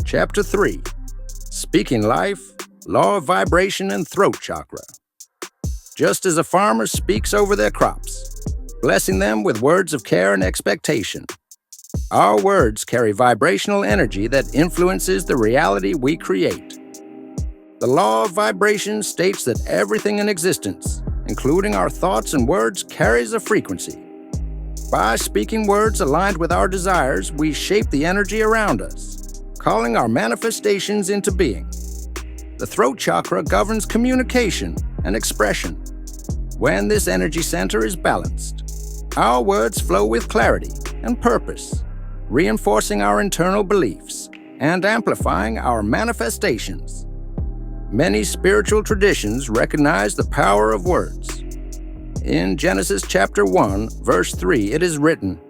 Chapter 3. Speaking Life, Law of Vibration and Throat Chakra. Just as a farmer speaks over their crops, blessing them with words of care and expectation, our words carry vibrational energy that influences the reality we create. The law of vibration states that everything in existence, including our thoughts and words, carries a frequency. By speaking words aligned with our desires, we shape the energy around us, calling our manifestations into being. The throat chakra governs communication and expression. When this energy center is balanced, our words flow with clarity and purpose, reinforcing our internal beliefs and amplifying our manifestations. Many spiritual traditions recognize the power of words. In Genesis chapter 1, verse 3, it is written,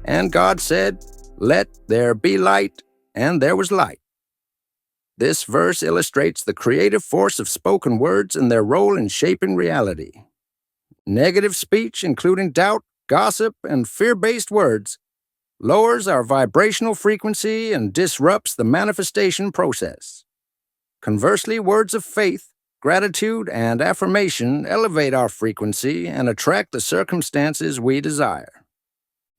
"And God said, 'Let there be light,' and there was light." This verse illustrates the creative force of spoken words and their role in shaping reality. Negative speech, including doubt, gossip, and fear-based words, lowers our vibrational frequency and disrupts the manifestation process. Conversely, words of faith, gratitude, and affirmation elevate our frequency and attract the circumstances we desire.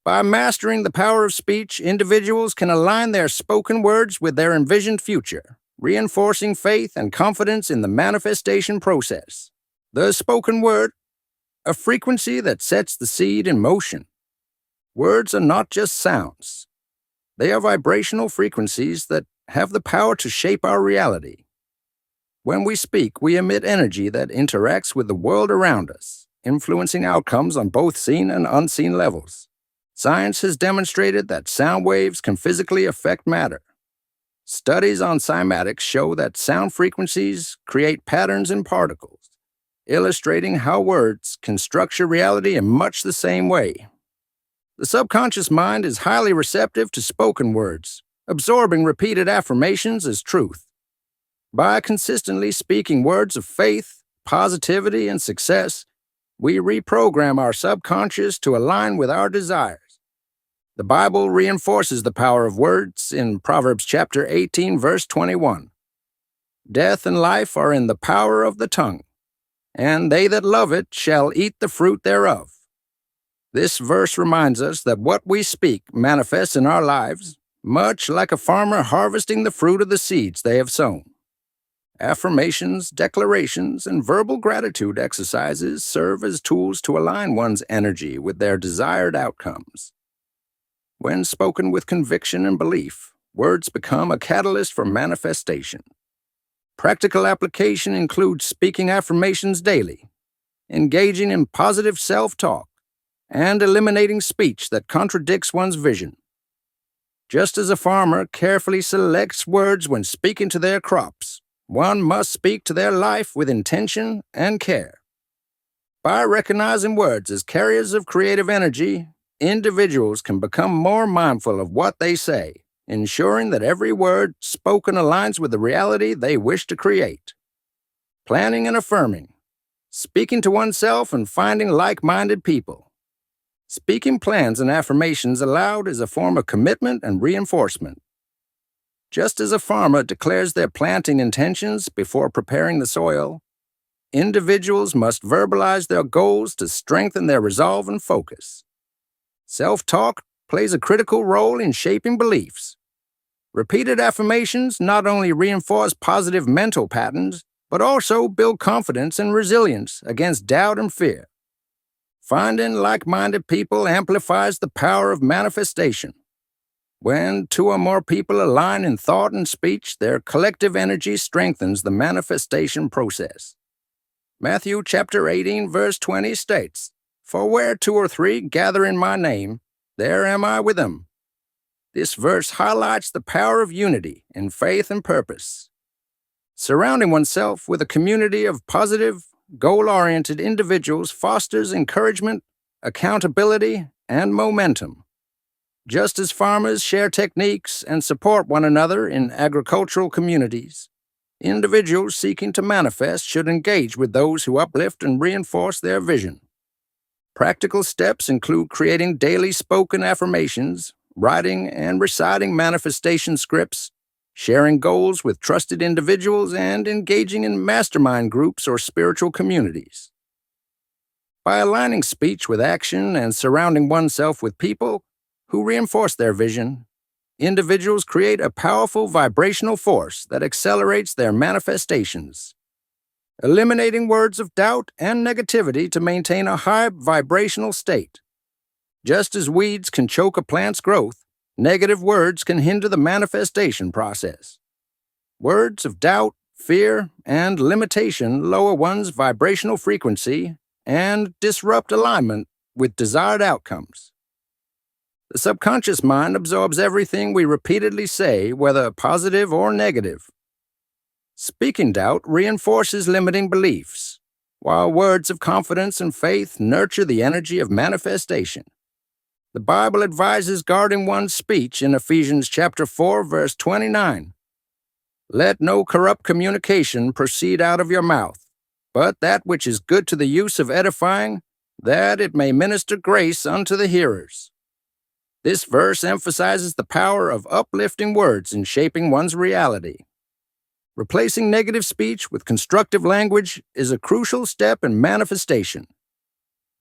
By mastering the power of speech, individuals can align their spoken words with their envisioned future, reinforcing faith and confidence in the manifestation process. The spoken word, a frequency that sets the seed in motion. Words are not just sounds. They are vibrational frequencies that have the power to shape our reality. When we speak, we emit energy that interacts with the world around us, influencing outcomes on both seen and unseen levels. Science has demonstrated that sound waves can physically affect matter. Studies on cymatics show that sound frequencies create patterns in particles, illustrating how words can structure reality in much the same way. The subconscious mind is highly receptive to spoken words, absorbing repeated affirmations as truth. By consistently speaking words of faith, positivity, and success, we reprogram our subconscious to align with our desires. The Bible reinforces the power of words in Proverbs chapter 18, verse 21. "Death and life are in the power of the tongue, and they that love it shall eat the fruit thereof." This verse reminds us that what we speak manifests in our lives, much like a farmer harvesting the fruit of the seeds they have sown. Affirmations, declarations, and verbal gratitude exercises serve as tools to align one's energy with their desired outcomes. When spoken with conviction and belief, words become a catalyst for manifestation. Practical application includes speaking affirmations daily, engaging in positive self-talk, and eliminating speech that contradicts one's vision. Just as a farmer carefully selects words when speaking to their crops, one must speak to their life with intention and care. By recognizing words as carriers of creative energy, individuals can become more mindful of what they say, ensuring that every word spoken aligns with the reality they wish to create. Planning and affirming, speaking to oneself and finding like-minded people. Speaking plans and affirmations aloud is a form of commitment and reinforcement. Just as a farmer declares their planting intentions before preparing the soil, individuals must verbalize their goals to strengthen their resolve and focus. Self-talk plays a critical role in shaping beliefs. Repeated affirmations not only reinforce positive mental patterns, but also build confidence and resilience against doubt and fear. Finding like-minded people amplifies the power of manifestation. When two or more people align in thought and speech, their collective energy strengthens the manifestation process. Matthew chapter 18, verse 20 states, "For where two or three gather in my name, there am I with them." This verse highlights the power of unity in faith and purpose. Surrounding oneself with a community of positive, goal-oriented individuals fosters encouragement, accountability, and momentum. Just as farmers share techniques and support one another in agricultural communities, individuals seeking to manifest should engage with those who uplift and reinforce their vision. Practical steps include creating daily spoken affirmations, writing and reciting manifestation scripts, sharing goals with trusted individuals, and engaging in mastermind groups or spiritual communities. By aligning speech with action and surrounding oneself with people who reinforce their vision, individuals create a powerful vibrational force that accelerates their manifestations. Eliminating words of doubt and negativity to maintain a high vibrational state. Just as weeds can choke a plant's growth, negative words can hinder the manifestation process. Words of doubt, fear, and limitation lower one's vibrational frequency and disrupt alignment with desired outcomes. The subconscious mind absorbs everything we repeatedly say, whether positive or negative. Speaking doubt reinforces limiting beliefs, while words of confidence and faith nurture the energy of manifestation. The Bible advises guarding one's speech in Ephesians chapter 4, verse 29. Let no corrupt communication proceed out of your mouth, but that which is good to the use of edifying, that it may minister grace unto the hearers. This verse emphasizes the power of uplifting words in shaping one's reality. Replacing negative speech with constructive language is a crucial step in manifestation.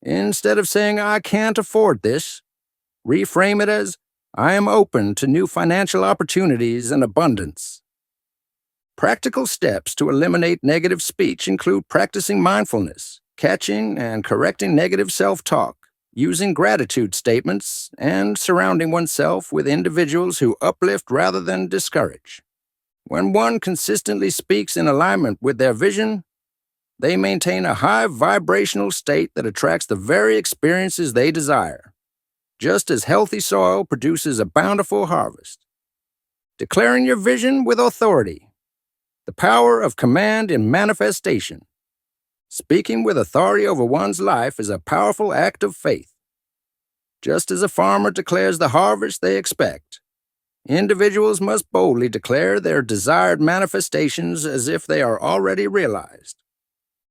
Instead of saying, "I can't afford this," reframe it as, "I am open to new financial opportunities and abundance." Practical steps to eliminate negative speech include practicing mindfulness, catching and correcting negative self-talk, using gratitude statements, and surrounding oneself with individuals who uplift rather than discourage. When one consistently speaks in alignment with their vision, they maintain a high vibrational state that attracts the very experiences they desire, just as healthy soil produces a bountiful harvest. Declaring your vision with authority. The power of command in manifestation. Speaking with authority over one's life is a powerful act of faith. Just as a farmer declares the harvest they expect, individuals must boldly declare their desired manifestations as if they are already realized.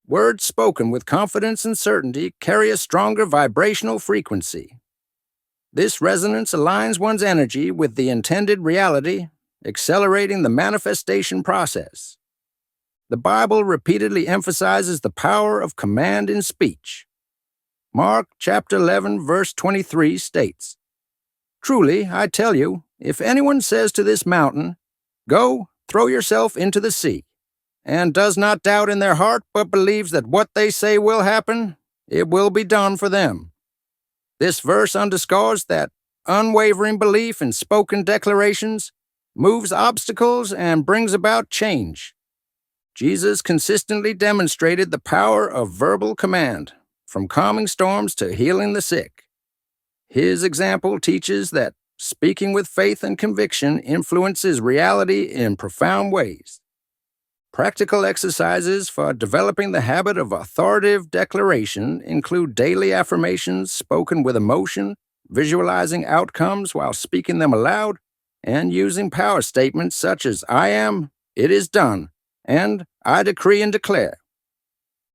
Words spoken with confidence and certainty carry a stronger vibrational frequency. This resonance aligns one's energy with the intended reality, accelerating the manifestation process. The Bible repeatedly emphasizes the power of command in speech. Mark chapter 11, verse 23 states, "Truly, I tell you, if anyone says to this mountain, 'Go, throw yourself into the sea,' and does not doubt in their heart, but believes that what they say will happen, it will be done for them." This verse underscores that unwavering belief in spoken declarations moves obstacles and brings about change. Jesus consistently demonstrated the power of verbal command, from calming storms to healing the sick. His example teaches that speaking with faith and conviction influences reality in profound ways. Practical exercises for developing the habit of authoritative declaration include daily affirmations spoken with emotion, visualizing outcomes while speaking them aloud, and using power statements such as "I am," "It is done," and "I decree and declare."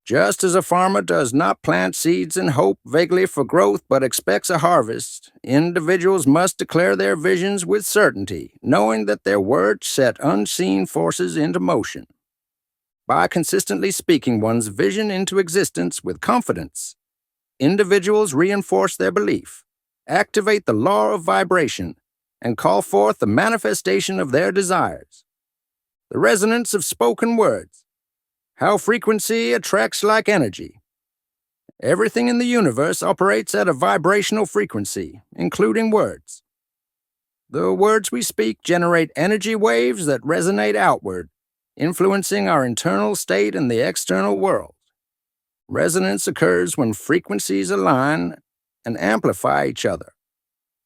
Just as a farmer does not plant seeds in hope vaguely for growth but expects a harvest, individuals must declare their visions with certainty, knowing that their words set unseen forces into motion. By consistently speaking one's vision into existence with confidence, individuals reinforce their belief, activate the law of vibration, and call forth the manifestation of their desires. The resonance of spoken words. How frequency attracts like energy. Everything in the universe operates at a vibrational frequency, including words. The words we speak generate energy waves that resonate outward, influencing our internal state and the external world. Resonance occurs when frequencies align and amplify each other.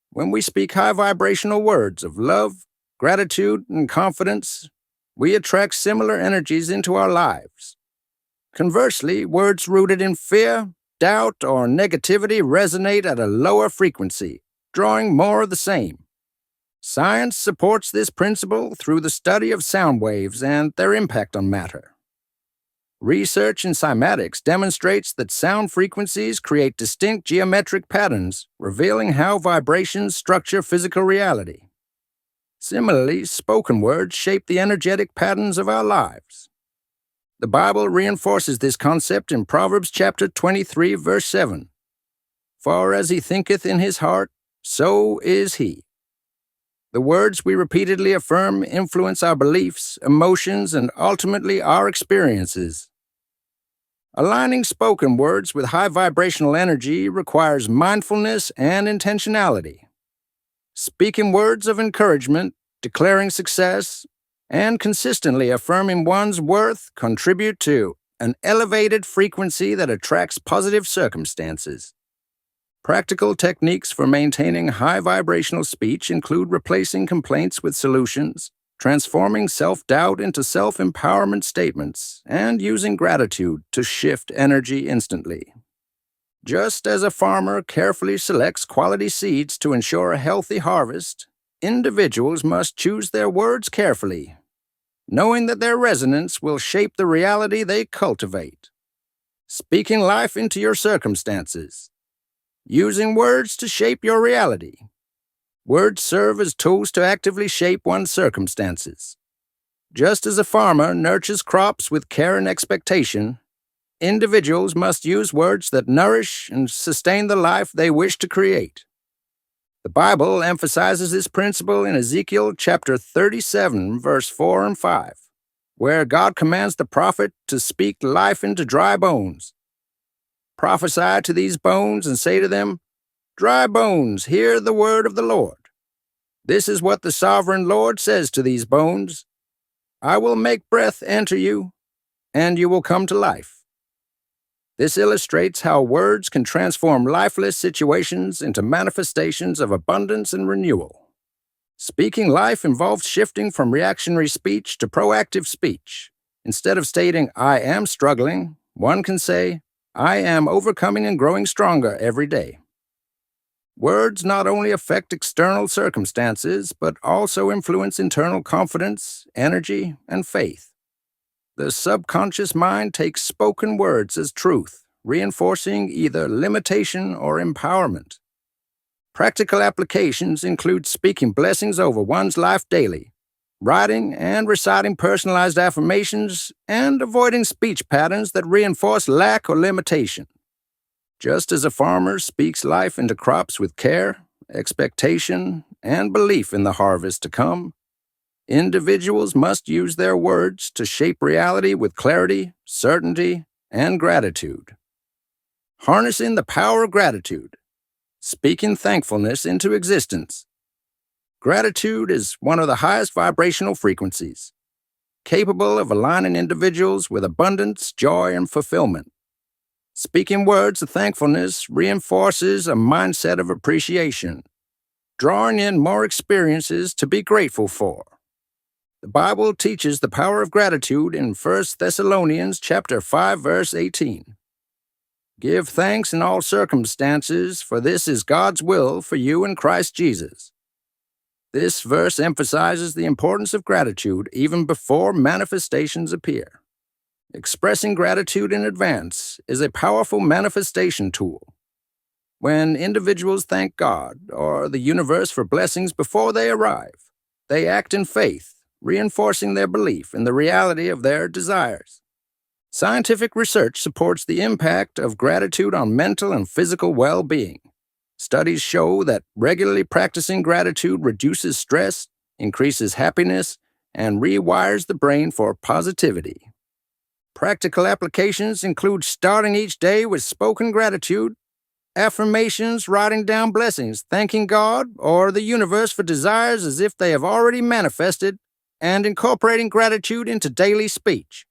When we speak high vibrational words of love, gratitude, and confidence, we attract similar energies into our lives. Conversely, words rooted in fear, doubt, or negativity resonate at a lower frequency, drawing more of the same. Science supports this principle through the study of sound waves and their impact on matter. Research in cymatics demonstrates that sound frequencies create distinct geometric patterns, revealing how vibrations structure physical reality. Similarly, spoken words shape the energetic patterns of our lives. The Bible reinforces this concept in Proverbs chapter 23, verse 7. For as he thinketh in his heart, so is he. The words we repeatedly affirm influence our beliefs, emotions, and ultimately our experiences. Aligning spoken words with high vibrational energy requires mindfulness and intentionality. Speaking words of encouragement, declaring success, and consistently affirming one's worth contribute to an elevated frequency that attracts positive circumstances. Practical techniques for maintaining high vibrational speech include replacing complaints with solutions, transforming self-doubt into self-empowerment statements, and using gratitude to shift energy instantly. Just as a farmer carefully selects quality seeds to ensure a healthy harvest, individuals must choose their words carefully, knowing that their resonance will shape the reality they cultivate. Speaking life into your circumstances. Using words to shape your reality. Words serve as tools to actively shape one's circumstances. Just as a farmer nurtures crops with care and expectation, individuals must use words that nourish and sustain the life they wish to create. The Bible emphasizes this principle in Ezekiel chapter 37, verse 4 and 5, where God commands the prophet to speak life into dry bones. Prophesy to these bones and say to them, Dry bones, hear the word of the Lord. This is what the sovereign Lord says to these bones. I will make breath enter you, and you will come to life. This illustrates how words can transform lifeless situations into manifestations of abundance and renewal. Speaking life involves shifting from reactionary speech to proactive speech. Instead of stating, I am struggling, one can say, I am overcoming and growing stronger every day. Words not only affect external circumstances, but also influence internal confidence, energy, and faith. The subconscious mind takes spoken words as truth, reinforcing either limitation or empowerment. Practical applications include speaking blessings over one's life daily, writing and reciting personalized affirmations, and avoiding speech patterns that reinforce lack or limitation. Just as a farmer speaks life into crops with care, expectation, and belief in the harvest to come, individuals must use their words to shape reality with clarity, certainty, and gratitude. Harnessing the power of gratitude. Speaking thankfulness into existence. Gratitude is one of the highest vibrational frequencies, capable of aligning individuals with abundance, joy, and fulfillment. Speaking words of thankfulness reinforces a mindset of appreciation, drawing in more experiences to be grateful for. The Bible teaches the power of gratitude in 1 Thessalonians chapter 5, verse 18. Give thanks in all circumstances, for this is God's will for you in Christ Jesus. This verse emphasizes the importance of gratitude even before manifestations appear. Expressing gratitude in advance is a powerful manifestation tool. When individuals thank God or the universe for blessings before they arrive, they act in faith, reinforcing their belief in the reality of their desires. Scientific research supports the impact of gratitude on mental and physical well-being. Studies show that regularly practicing gratitude reduces stress, increases happiness, and rewires the brain for positivity. Practical applications include starting each day with spoken gratitude, affirmations, writing down blessings, thanking God or the universe for desires as if they have already manifested, and incorporating gratitude into daily speech.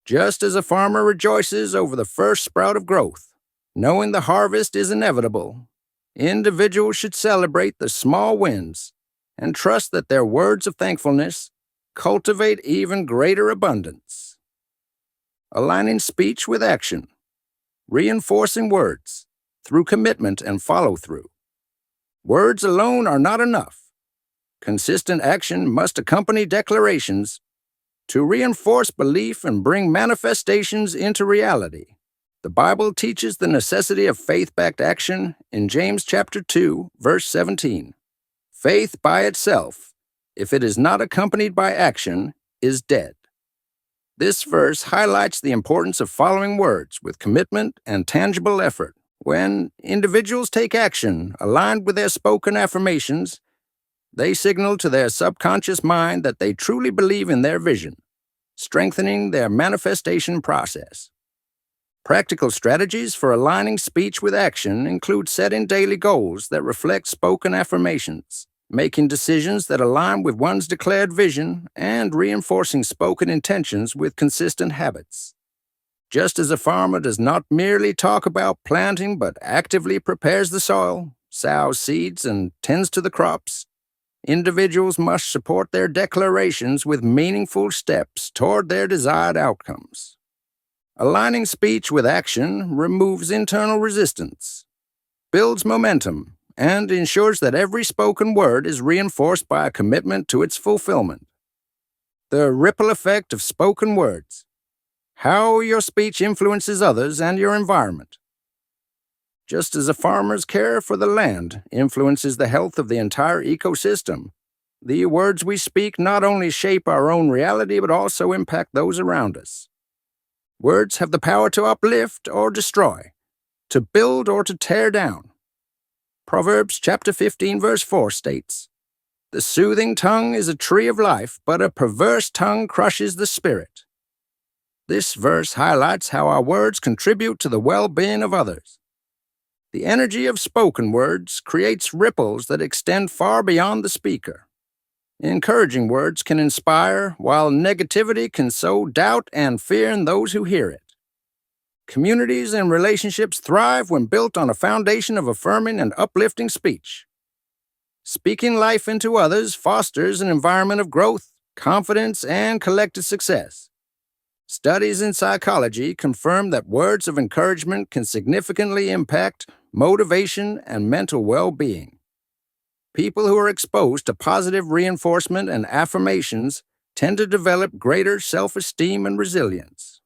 Just as a farmer rejoices over the first sprout of growth, knowing the harvest is inevitable, individuals should celebrate the small wins and trust that their words of thankfulness cultivate even greater abundance. Aligning speech with action. Reinforcing words through commitment and follow-through. Words alone are not enough. Consistent action must accompany declarations to reinforce belief and bring manifestations into reality. The Bible teaches the necessity of faith-backed action in James chapter 2, verse 17. Faith by itself, if it is not accompanied by action, is dead. This verse highlights the importance of following words with commitment and tangible effort. When individuals take action aligned with their spoken affirmations, they signal to their subconscious mind that they truly believe in their vision, strengthening their manifestation process. Practical strategies for aligning speech with action include setting daily goals that reflect spoken affirmations, making decisions that align with one's declared vision, and reinforcing spoken intentions with consistent habits. Just as a farmer does not merely talk about planting but actively prepares the soil, sows seeds, and tends to the crops, individuals must support their declarations with meaningful steps toward their desired outcomes. Aligning speech with action removes internal resistance, builds momentum, and ensures that every spoken word is reinforced by a commitment to its fulfillment. The ripple effect of spoken words. How your speech influences others and your environment. Just as a farmer's care for the land influences the health of the entire ecosystem, the words we speak not only shape our own reality but also impact those around us. Words have the power to uplift or destroy, to build or to tear down. Proverbs chapter 15 verse 4 states, "The soothing tongue is a tree of life, but a perverse tongue crushes the spirit." This verse highlights how our words contribute to the well-being of others. The energy of spoken words creates ripples that extend far beyond the speaker. Encouraging words can inspire, while negativity can sow doubt and fear in those who hear it. Communities and relationships thrive when built on a foundation of affirming and uplifting speech. Speaking life into others fosters an environment of growth, confidence, and collective success. Studies in psychology confirm that words of encouragement can significantly impact motivation and mental well-being. People who are exposed to positive reinforcement and affirmations tend to develop greater self-esteem and resilience.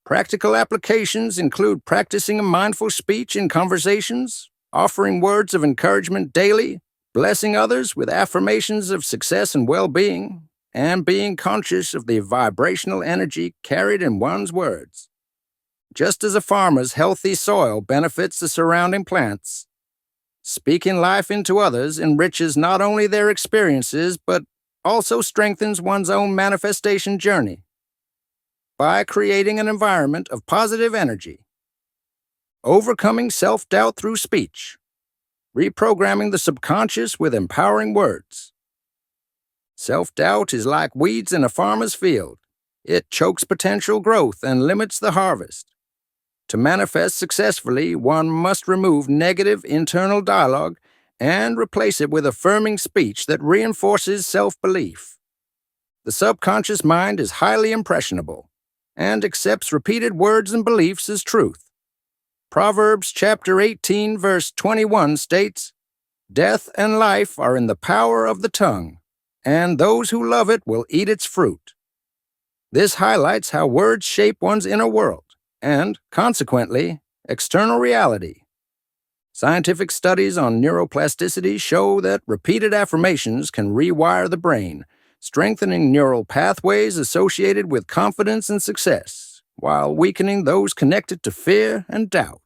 Practical applications include practicing a mindful speech in conversations, offering words of encouragement daily, blessing others with affirmations of success and well-being, and being conscious of the vibrational energy carried in one's words. Just as a farmer's healthy soil benefits the surrounding plants, speaking life into others enriches not only their experiences but also strengthens one's own manifestation journey by creating an environment of positive energy. Overcoming self-doubt through speech. Reprogramming the subconscious with empowering words. Self-doubt is like weeds in a farmer's field. It chokes potential growth and limits the harvest. To manifest successfully, one must remove negative internal dialogue and replace it with affirming speech that reinforces self-belief. The subconscious mind is highly impressionable and accepts repeated words and beliefs as truth. Proverbs chapter 18 verse 21 states, "Death and life are in the power of the tongue, and those who love it will eat its fruit." This highlights how words shape one's inner world and, consequently, external reality. Scientific studies on neuroplasticity show that repeated affirmations can rewire the brain, strengthening neural pathways associated with confidence and success, while weakening those connected to fear and doubt.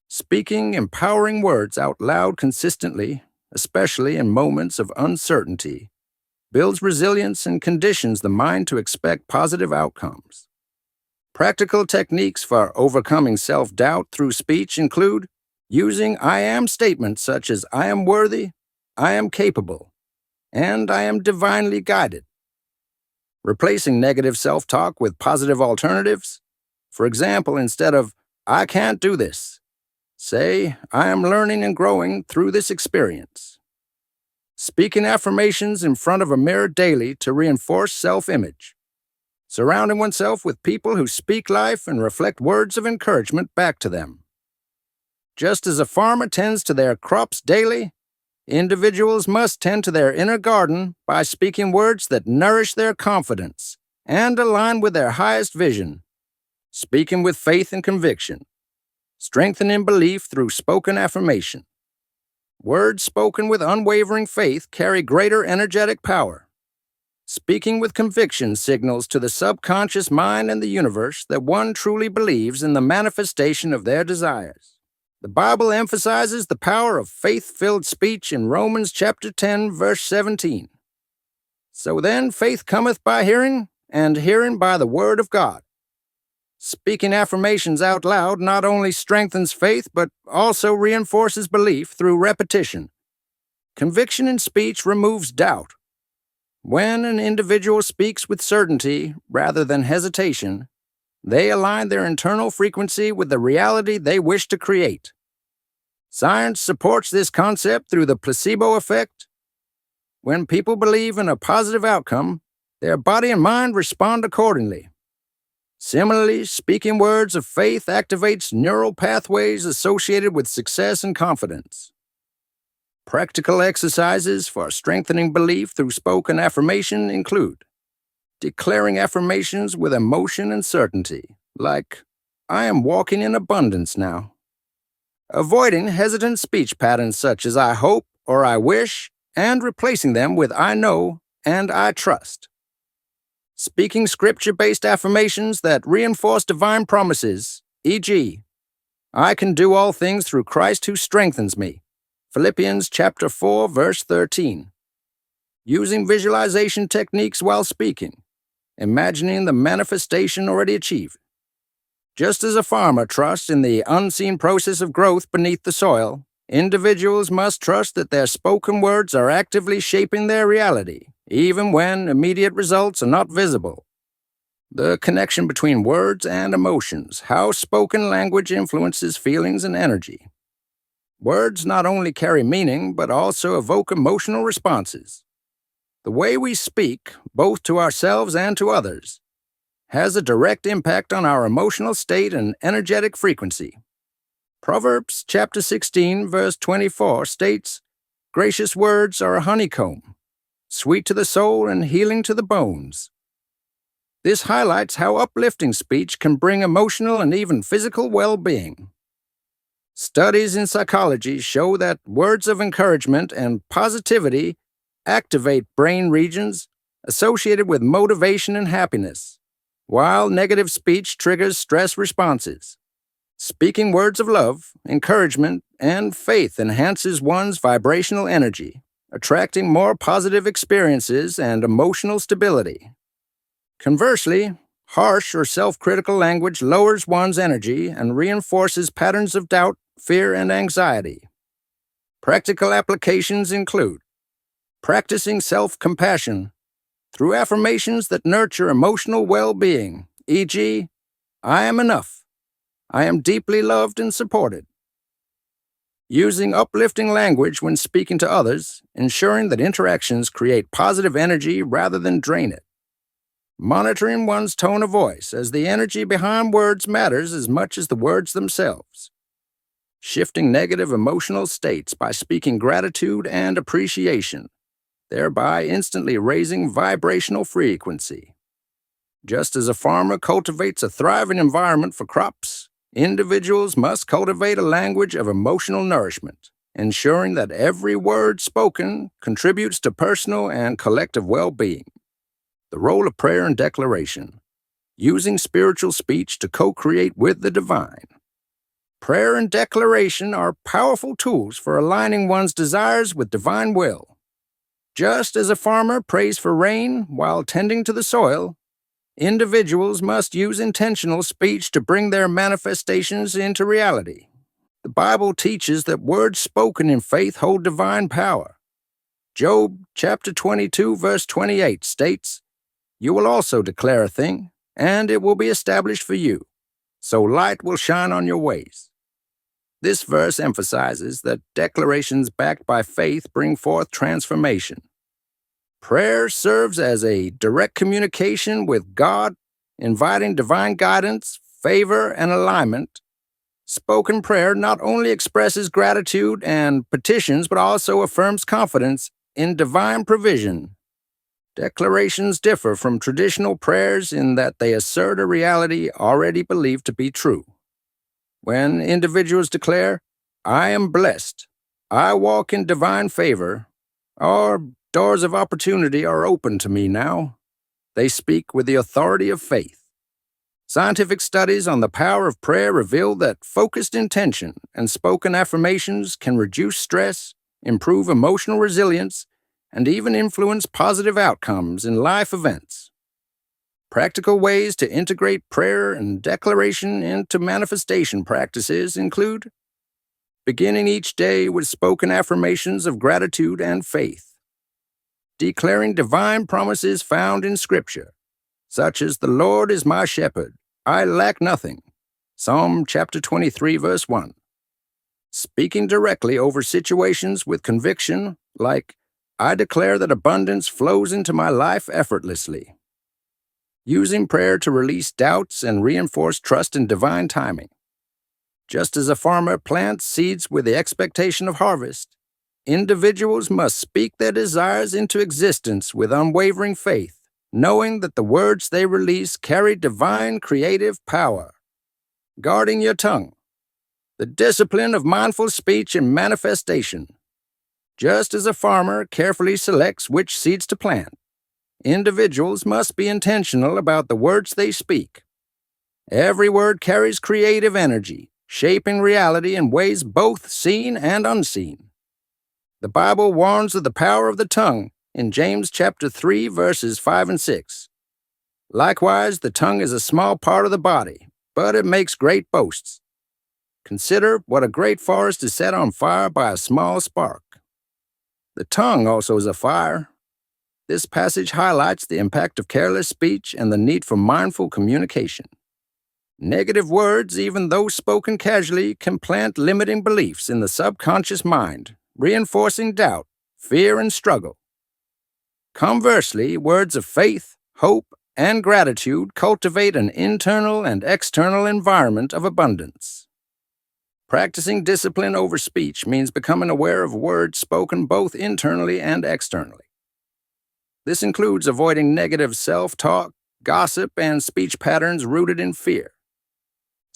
Speaking empowering words out loud consistently, especially in moments of uncertainty, builds resilience and conditions the mind to expect positive outcomes. Practical techniques for overcoming self-doubt through speech include using I am statements such as I am worthy, I am capable, and I am divinely guided. Replacing negative self-talk with positive alternatives. For example, instead of I can't do this, say I am learning and growing through this experience. Speaking affirmations in front of a mirror daily to reinforce self-image. Surrounding oneself with people who speak life and reflect words of encouragement back to them. Just as a farmer tends to their crops daily, individuals must tend to their inner garden by speaking words that nourish their confidence and align with their highest vision, speaking with faith and conviction, strengthening belief through spoken affirmation. Words spoken with unwavering faith carry greater energetic power. Speaking with conviction signals to the subconscious mind and the universe that one truly believes in the manifestation of their desires. The Bible emphasizes the power of faith-filled speech in Romans chapter 10, verse 17. So then, faith cometh by hearing, and hearing by the word of God. Speaking affirmations out loud not only strengthens faith, but also reinforces belief through repetition. Conviction in speech removes doubt. When an individual speaks with certainty rather than hesitation, they align their internal frequency with the reality they wish to create. Science supports this concept through the placebo effect. When people believe in a positive outcome, their body and mind respond accordingly. Similarly, speaking words of faith activates neural pathways associated with success and confidence. Practical exercises for strengthening belief through spoken affirmation include declaring affirmations with emotion and certainty, like, I am walking in abundance now. Avoiding hesitant speech patterns such as I hope or I wish, and replacing them with I know and I trust. Speaking scripture-based affirmations that reinforce divine promises, e.g., I can do all things through Christ who strengthens me. Philippians chapter 4, verse 13. Using visualization techniques while speaking, imagining the manifestation already achieved. Just as a farmer trusts in the unseen process of growth beneath the soil, individuals must trust that their spoken words are actively shaping their reality, even when immediate results are not visible. The connection between words and emotions, how spoken language influences feelings and energy. Words not only carry meaning, but also evoke emotional responses. The way we speak, both to ourselves and to others, has a direct impact on our emotional state and energetic frequency. Proverbs chapter 16, verse 24 states, Gracious words are a honeycomb, sweet to the soul and healing to the bones. This highlights how uplifting speech can bring emotional and even physical well-being. Studies in psychology show that words of encouragement and positivity activate brain regions associated with motivation and happiness, while negative speech triggers stress responses. Speaking words of love, encouragement, and faith enhances one's vibrational energy, attracting more positive experiences and emotional stability. Conversely, harsh or self-critical language lowers one's energy and reinforces patterns of doubt, fear, and anxiety. Practical applications include practicing self-compassion through affirmations that nurture emotional well-being, e.g., I am enough. I am deeply loved and supported. Using uplifting language when speaking to others, ensuring that interactions create positive energy rather than drain it. Monitoring one's tone of voice, as the energy behind words matters as much as the words themselves. Shifting negative emotional states by speaking gratitude and appreciation, thereby instantly raising vibrational frequency. Just as a farmer cultivates a thriving environment for crops, individuals must cultivate a language of emotional nourishment, ensuring that every word spoken contributes to personal and collective well-being. The role of prayer and declaration, using spiritual speech to co-create with the divine. Prayer and declaration are powerful tools for aligning one's desires with divine will. Just as a farmer prays for rain while tending to the soil, individuals must use intentional speech to bring their manifestations into reality. The Bible teaches that words spoken in faith hold divine power. Job chapter 22, verse 28 states, You will also declare a thing, and it will be established for you, so light will shine on your ways. This verse emphasizes that declarations backed by faith bring forth transformation. Prayer serves as a direct communication with God, inviting divine guidance, favor, and alignment. Spoken prayer not only expresses gratitude and petitions, but also affirms confidence in divine provision. Declarations differ from traditional prayers in that they assert a reality already believed to be true. When individuals declare, I am blessed, I walk in divine favor, or doors of opportunity are open to me now. They speak with the authority of faith. Scientific studies on the power of prayer reveal that focused intention and spoken affirmations can reduce stress, improve emotional resilience, and even influence positive outcomes in life events. Practical ways to integrate prayer and declaration into manifestation practices include beginning each day with spoken affirmations of gratitude and faith, declaring divine promises found in Scripture, such as the Lord is my shepherd, I lack nothing, Psalm chapter 23, verse 1. Speaking directly over situations with conviction, like, I declare that abundance flows into my life effortlessly. Using prayer to release doubts and reinforce trust in divine timing. Just as a farmer plants seeds with the expectation of harvest, individuals must speak their desires into existence with unwavering faith, knowing that the words they release carry divine creative power. Guarding your tongue. The discipline of mindful speech and manifestation. Just as a farmer carefully selects which seeds to plant, individuals must be intentional about the words they speak. Every word carries creative energy, shaping reality in ways both seen and unseen. The Bible warns of the power of the tongue in James chapter 3, verses 5 and 6. Likewise, the tongue is a small part of the body, but it makes great boasts. Consider what a great forest is set on fire by a small spark. The tongue also is a fire. This passage highlights the impact of careless speech and the need for mindful communication. Negative words, even though spoken casually, can plant limiting beliefs in the subconscious mind, reinforcing doubt, fear, and struggle. Conversely, words of faith, hope, and gratitude cultivate an internal and external environment of abundance. Practicing discipline over speech means becoming aware of words spoken both internally and externally. This includes avoiding negative self-talk, gossip, and speech patterns rooted in fear.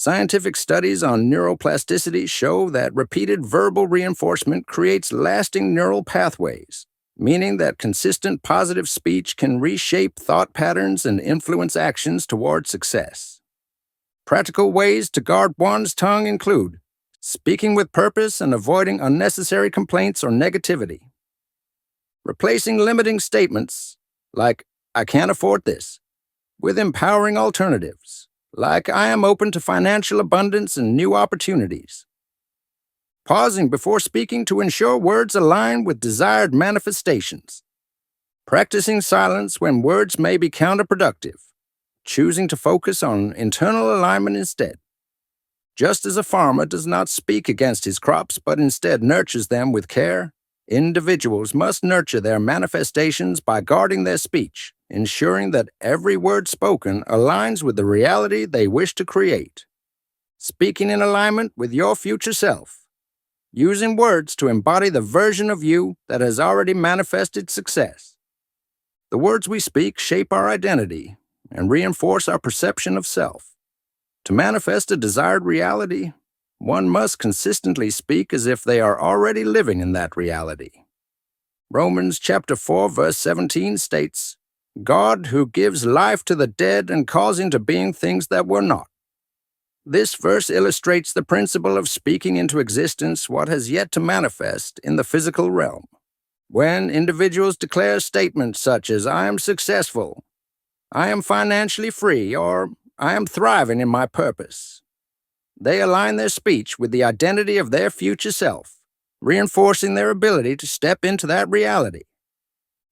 Scientific studies on neuroplasticity show that repeated verbal reinforcement creates lasting neural pathways, meaning that consistent positive speech can reshape thought patterns and influence actions toward success. Practical ways to guard one's tongue include speaking with purpose and avoiding unnecessary complaints or negativity. Replacing limiting statements, like, I can't afford this, with empowering alternatives, like, I am open to financial abundance and new opportunities. Pausing before speaking to ensure words align with desired manifestations. Practicing silence when words may be counterproductive. Choosing to focus on internal alignment instead. Just as a farmer does not speak against his crops but instead nurtures them with care, individuals must nurture their manifestations by guarding their speech, ensuring that every word spoken aligns with the reality they wish to create. Speaking in alignment with your future self. Using words to embody the version of you that has already manifested success. The words we speak shape our identity and reinforce our perception of self. To manifest a desired reality, one must consistently speak as if they are already living in that reality. Romans chapter 4, verse 17 states, God who gives life to the dead and calls into being things that were not. This verse illustrates the principle of speaking into existence what has yet to manifest in the physical realm. When individuals declare statements such as, I am successful, I am financially free, or I am thriving in my purpose, they align their speech with the identity of their future self, reinforcing their ability to step into that reality.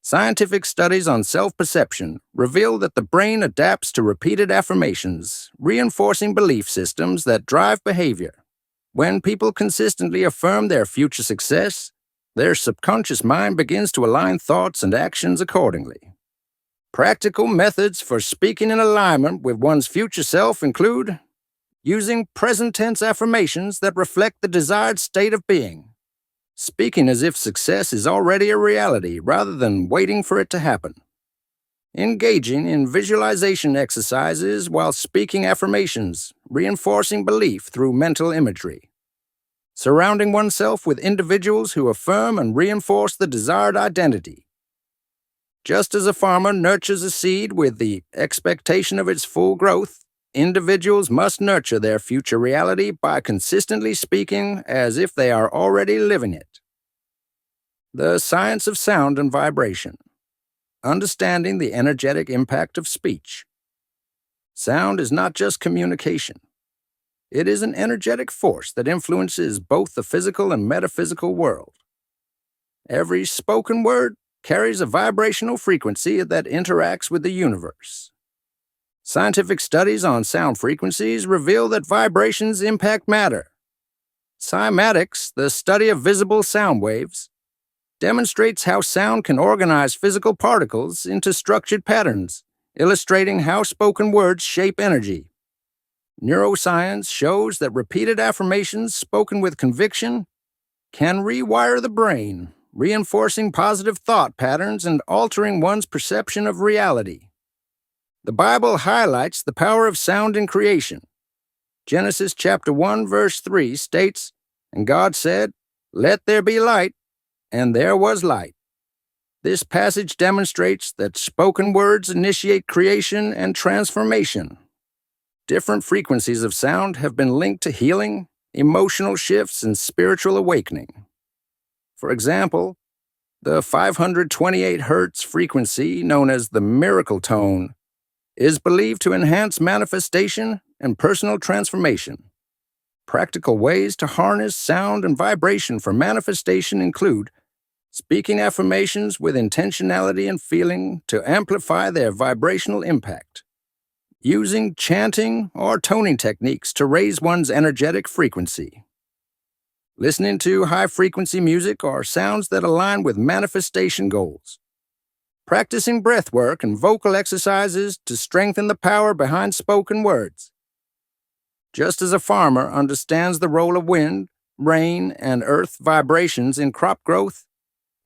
Scientific studies on self-perception reveal that the brain adapts to repeated affirmations, reinforcing belief systems that drive behavior. When people consistently affirm their future success, their subconscious mind begins to align thoughts and actions accordingly. Practical methods for speaking in alignment with one's future self include using present-tense affirmations that reflect the desired state of being, speaking as if success is already a reality rather than waiting for it to happen, engaging in visualization exercises while speaking affirmations, reinforcing belief through mental imagery, surrounding oneself with individuals who affirm and reinforce the desired identity. Just as a farmer nurtures a seed with the expectation of its full growth, individuals must nurture their future reality by consistently speaking as if they are already living it. The science of sound and vibration. Understanding the energetic impact of speech. Sound is not just communication. It is an energetic force that influences both the physical and metaphysical world. Every spoken word carries a vibrational frequency that interacts with the universe. Scientific studies on sound frequencies reveal that vibrations impact matter. Cymatics, the study of visible sound waves, demonstrates how sound can organize physical particles into structured patterns, illustrating how spoken words shape energy. Neuroscience shows that repeated affirmations spoken with conviction can rewire the brain, reinforcing positive thought patterns and altering one's perception of reality. The Bible highlights the power of sound in creation. Genesis chapter 1 verse 3 states, "And God said, 'Let there be light,' and there was light." This passage demonstrates that spoken words initiate creation and transformation. Different frequencies of sound have been linked to healing, emotional shifts, and spiritual awakening. For example, the 528 Hz frequency, known as the miracle tone, is believed to enhance manifestation and personal transformation. Practical ways to harness sound and vibration for manifestation include speaking affirmations with intentionality and feeling to amplify their vibrational impact, using chanting or toning techniques to raise one's energetic frequency, listening to high-frequency music or sounds that align with manifestation goals, practicing breath work and vocal exercises to strengthen the power behind spoken words. Just as a farmer understands the role of wind, rain, and earth vibrations in crop growth,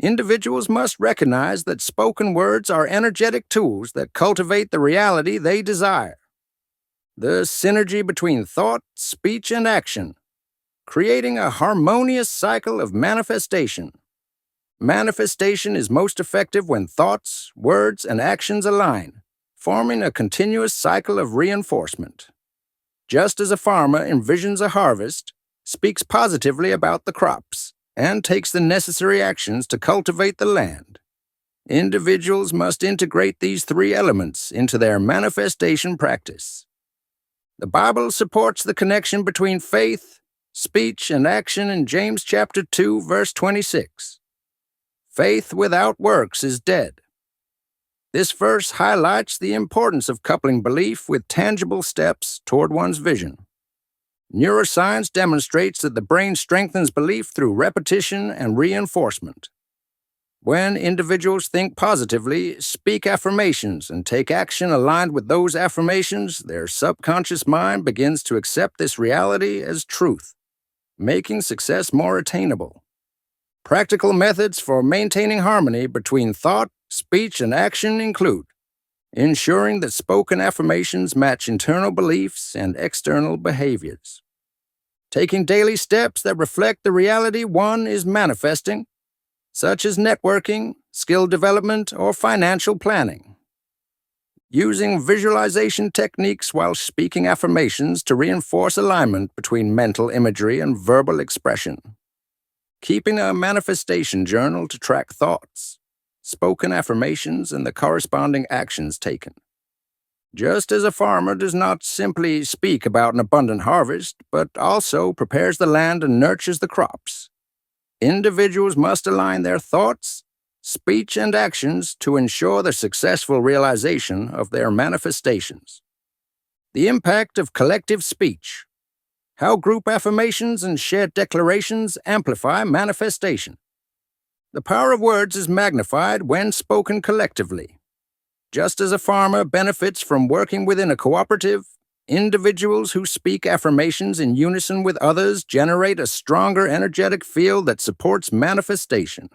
individuals must recognize that spoken words are energetic tools that cultivate the reality they desire. The synergy between thought, speech, and action, creating a harmonious cycle of manifestation. Manifestation is most effective when thoughts, words, and actions align, forming a continuous cycle of reinforcement. Just as a farmer envisions a harvest, speaks positively about the crops, and takes the necessary actions to cultivate the land, individuals must integrate these three elements into their manifestation practice. The Bible supports the connection between faith, speech, and action in James chapter 2, verse 26. Faith without works is dead. This verse highlights the importance of coupling belief with tangible steps toward one's vision. Neuroscience demonstrates that the brain strengthens belief through repetition and reinforcement. When individuals think positively, speak affirmations, and take action aligned with those affirmations, their subconscious mind begins to accept this reality as truth, making success more attainable. Practical methods for maintaining harmony between thought, speech, and action include ensuring that spoken affirmations match internal beliefs and external behaviors, taking daily steps that reflect the reality one is manifesting, such as networking, skill development, or financial planning, using visualization techniques while speaking affirmations to reinforce alignment between mental imagery and verbal expression, keeping a manifestation journal to track thoughts, spoken affirmations, and the corresponding actions taken. Just as a farmer does not simply speak about an abundant harvest, but also prepares the land and nurtures the crops, individuals must align their thoughts, speech, and actions to ensure the successful realization of their manifestations. The impact of collective speech. How group affirmations and shared declarations amplify manifestation. The power of words is magnified when spoken collectively. Just as a farmer benefits from working within a cooperative, individuals who speak affirmations in unison with others generate a stronger energetic field that supports manifestation.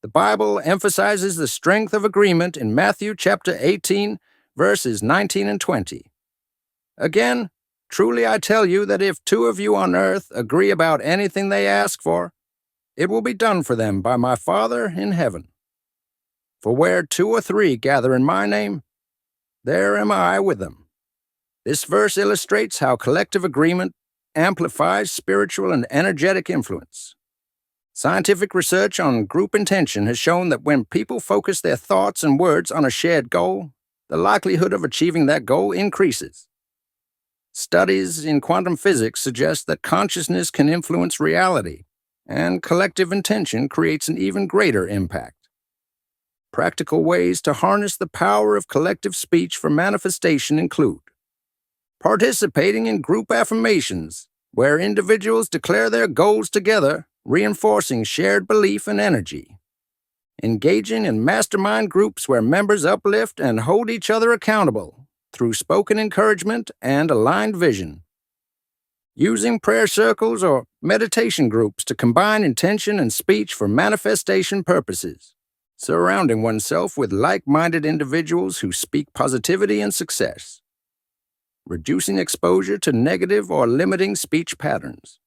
The Bible emphasizes the strength of agreement in Matthew chapter 18, verses 19 and 20. Again, Truly I tell you that if two of you on earth agree about anything they ask for, it will be done for them by my Father in heaven. For where two or three gather in my name, there am I with them." This verse illustrates how collective agreement amplifies spiritual and energetic influence. Scientific research on group intention has shown that when people focus their thoughts and words on a shared goal, the likelihood of achieving that goal increases. Studies in quantum physics suggest that consciousness can influence reality, and collective intention creates an even greater impact. Practical ways to harness the power of collective speech for manifestation include participating in group affirmations, where individuals declare their goals together, reinforcing shared belief and energy. Engaging in mastermind groups where members uplift and hold each other accountable through spoken encouragement and aligned vision. Using prayer circles or meditation groups to combine intention and speech for manifestation purposes. Surrounding oneself with like-minded individuals who speak positivity and success. Reducing exposure to negative or limiting speech patterns.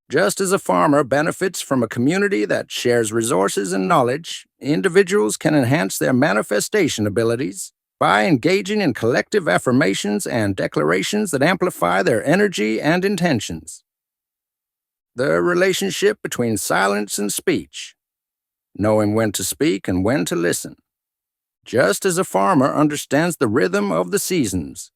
Just as a farmer benefits from a community that shares resources and knowledge, individuals can enhance their manifestation abilities by engaging in collective affirmations and declarations that amplify their energy and intentions. The relationship between silence and speech. Knowing when to speak and when to listen. Just as a farmer understands the rhythm of the seasons,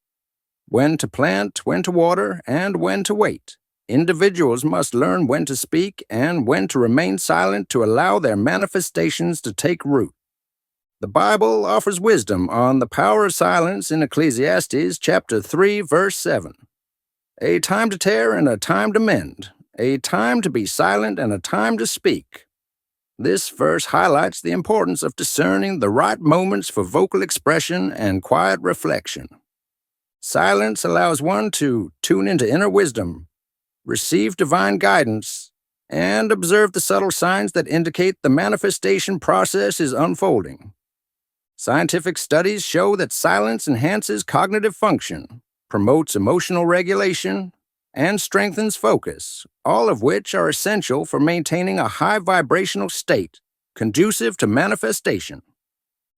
when to plant, when to water, and when to wait, individuals must learn when to speak and when to remain silent to allow their manifestations to take root. The Bible offers wisdom on the power of silence in Ecclesiastes chapter 3, verse 7. A time to tear and a time to mend, a time to be silent and a time to speak. This verse highlights the importance of discerning the right moments for vocal expression and quiet reflection. Silence allows one to tune into inner wisdom, receive divine guidance, and observe the subtle signs that indicate the manifestation process is unfolding. Scientific studies show that silence enhances cognitive function, promotes emotional regulation, and strengthens focus, all of which are essential for maintaining a high vibrational state, conducive to manifestation.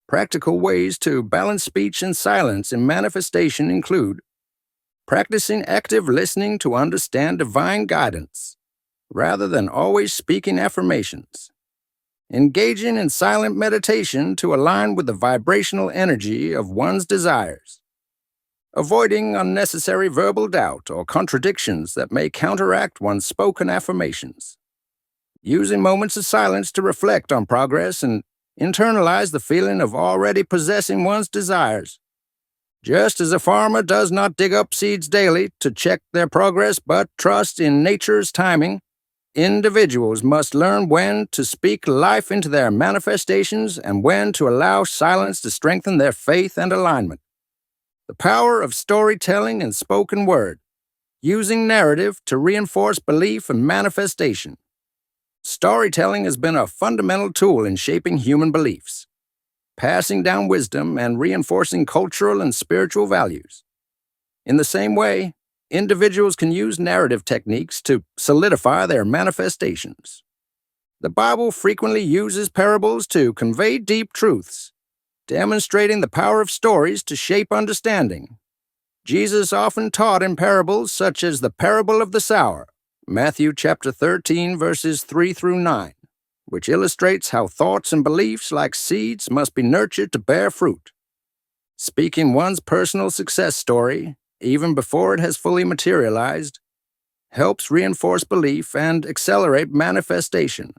Practical ways to balance speech and silence in manifestation include practicing active listening to understand divine guidance, rather than always speaking affirmations. Engaging in silent meditation to align with the vibrational energy of one's desires. Avoiding unnecessary verbal doubt or contradictions that may counteract one's spoken affirmations. Using moments of silence to reflect on progress and internalize the feeling of already possessing one's desires. Just as a farmer does not dig up seeds daily to check their progress but trust in nature's timing, individuals must learn when to speak life into their manifestations and when to allow silence to strengthen their faith and alignment. The power of storytelling and spoken word, using narrative to reinforce belief and manifestation. Storytelling has been a fundamental tool in shaping human beliefs, passing down wisdom and reinforcing cultural and spiritual values. In the same way, individuals can use narrative techniques to solidify their manifestations. The Bible frequently uses parables to convey deep truths, demonstrating the power of stories to shape understanding. Jesus often taught in parables such as the parable of the sower, Matthew chapter 13, verses 3 through 9, which illustrates how thoughts and beliefs like seeds must be nurtured to bear fruit. Speaking one's personal success story, even before it has fully materialized, helps reinforce belief and accelerate manifestation.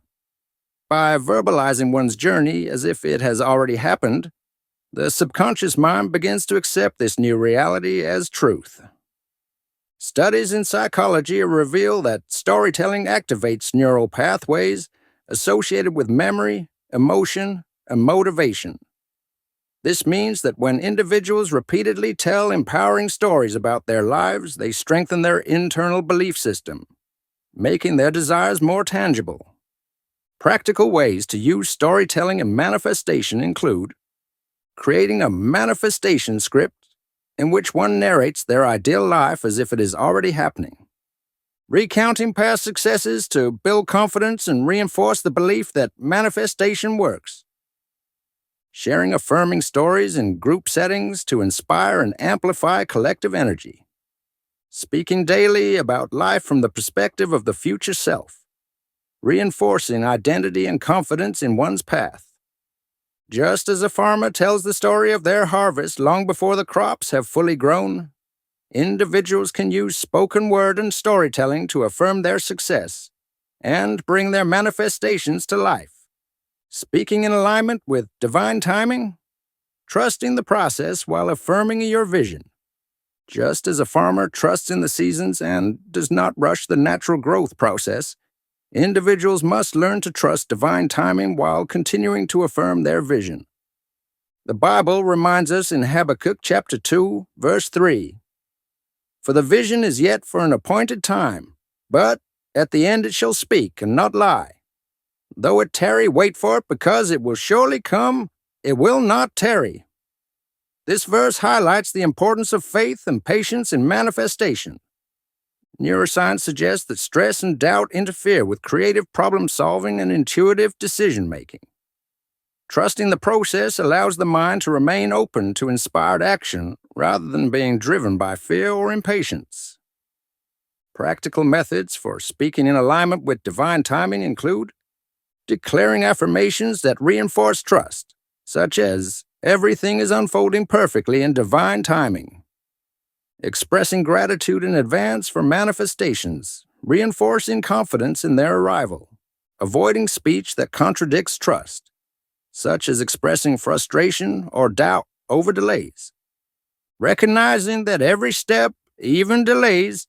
By verbalizing one's journey as if it has already happened, the subconscious mind begins to accept this new reality as truth. Studies in psychology reveal that storytelling activates neural pathways associated with memory, emotion, and motivation. This means that when individuals repeatedly tell empowering stories about their lives, they strengthen their internal belief system, making their desires more tangible. Practical ways to use storytelling and manifestation include creating a manifestation script, in which one narrates their ideal life as if it is already happening, recounting past successes to build confidence and reinforce the belief that manifestation works, sharing affirming stories in group settings to inspire and amplify collective energy, speaking daily about life from the perspective of the future self, reinforcing identity and confidence in one's path. Just as a farmer tells the story of their harvest long before the crops have fully grown, individuals can use spoken word and storytelling to affirm their success and bring their manifestations to life. Speaking in alignment with divine timing, trusting the process while affirming your vision. Just as a farmer trusts in the seasons and does not rush the natural growth process, individuals must learn to trust divine timing while continuing to affirm their vision. The Bible reminds us in Habakkuk chapter 2, verse 3, "For the vision is yet for an appointed time, but at the end it shall speak and not lie. Though it tarry, wait for it, because it will surely come, it will not tarry." This verse highlights the importance of faith and patience in manifestation. Neuroscience suggests that stress and doubt interfere with creative problem-solving and intuitive decision-making. Trusting the process allows the mind to remain open to inspired action rather than being driven by fear or impatience. Practical methods for speaking in alignment with divine timing include declaring affirmations that reinforce trust, such as, "Everything is unfolding perfectly in divine timing." Expressing gratitude in advance for manifestations, reinforcing confidence in their arrival. Avoiding speech that contradicts trust, such as expressing frustration or doubt over delays. Recognizing that every step, even delays,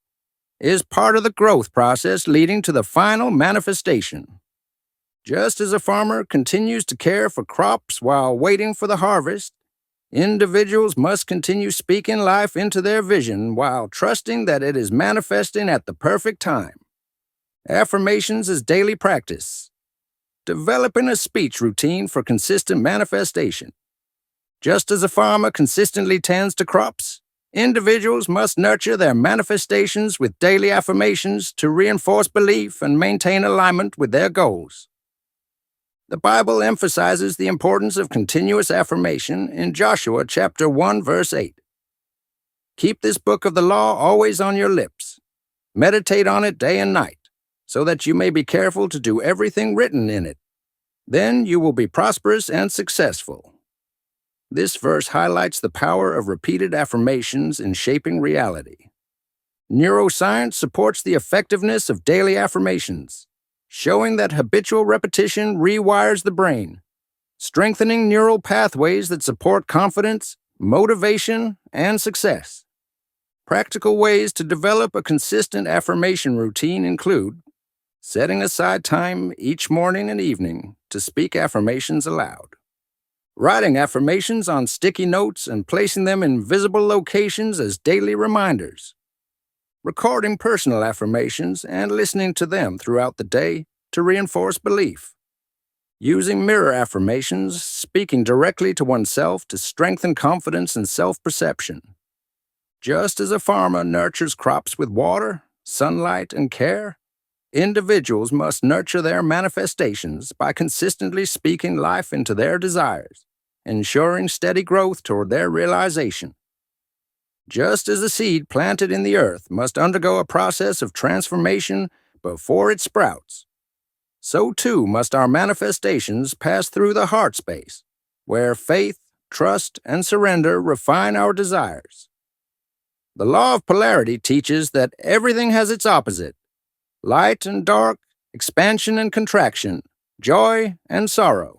is part of the growth process leading to the final manifestation. Just as a farmer continues to care for crops while waiting for the harvest, individuals must continue speaking life into their vision while trusting that it is manifesting at the perfect time. Affirmations is daily practice. Developing a speech routine for consistent manifestation. Just as a farmer consistently tends to crops, individuals must nurture their manifestations with daily affirmations to reinforce belief and maintain alignment with their goals. The Bible emphasizes the importance of continuous affirmation in Joshua chapter 1, verse 8. "Keep this book of the law always on your lips. Meditate on it day and night, so that you may be careful to do everything written in it. Then you will be prosperous and successful." This verse highlights the power of repeated affirmations in shaping reality. Neuroscience supports the effectiveness of daily affirmations, showing that habitual repetition rewires the brain, strengthening neural pathways that support confidence, motivation, and success. Practical ways to develop a consistent affirmation routine include setting aside time each morning and evening to speak affirmations aloud, writing affirmations on sticky notes and placing them in visible locations as daily reminders, recording personal affirmations and listening to them throughout the day to reinforce belief, using mirror affirmations, speaking directly to oneself to strengthen confidence and self-perception. Just as a farmer nurtures crops with water, sunlight, and care, individuals must nurture their manifestations by consistently speaking life into their desires, ensuring steady growth toward their realization. Just as a seed planted in the earth must undergo a process of transformation before it sprouts, so too must our manifestations pass through the heart space, where faith, trust, and surrender refine our desires. The law of polarity teaches that everything has its opposite: light and dark, expansion and contraction, joy and sorrow.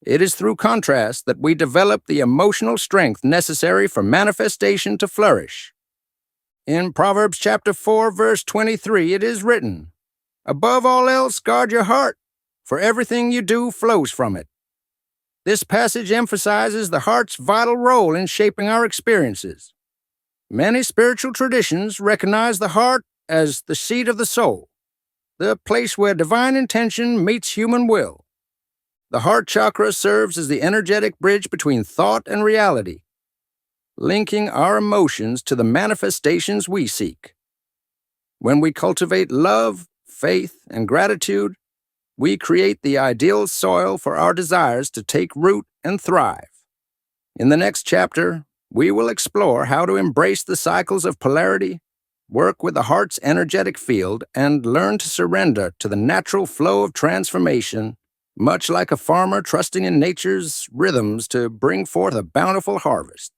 It is through contrast that we develop the emotional strength necessary for manifestation to flourish. In Proverbs chapter 4, verse 23, it is written, "Above all else, guard your heart, for everything you do flows from it." This passage emphasizes the heart's vital role in shaping our experiences. Many spiritual traditions recognize the heart as the seat of the soul, the place where divine intention meets human will. The heart chakra serves as the energetic bridge between thought and reality. linking our emotions to the manifestations we seek. When we cultivate love, faith, and gratitude, we create the ideal soil for our desires to take root and thrive. In the next chapter, we will explore how to embrace the cycles of polarity, work with the heart's energetic field, and learn to surrender to the natural flow of transformation, much like a farmer trusting in nature's rhythms to bring forth a bountiful harvest.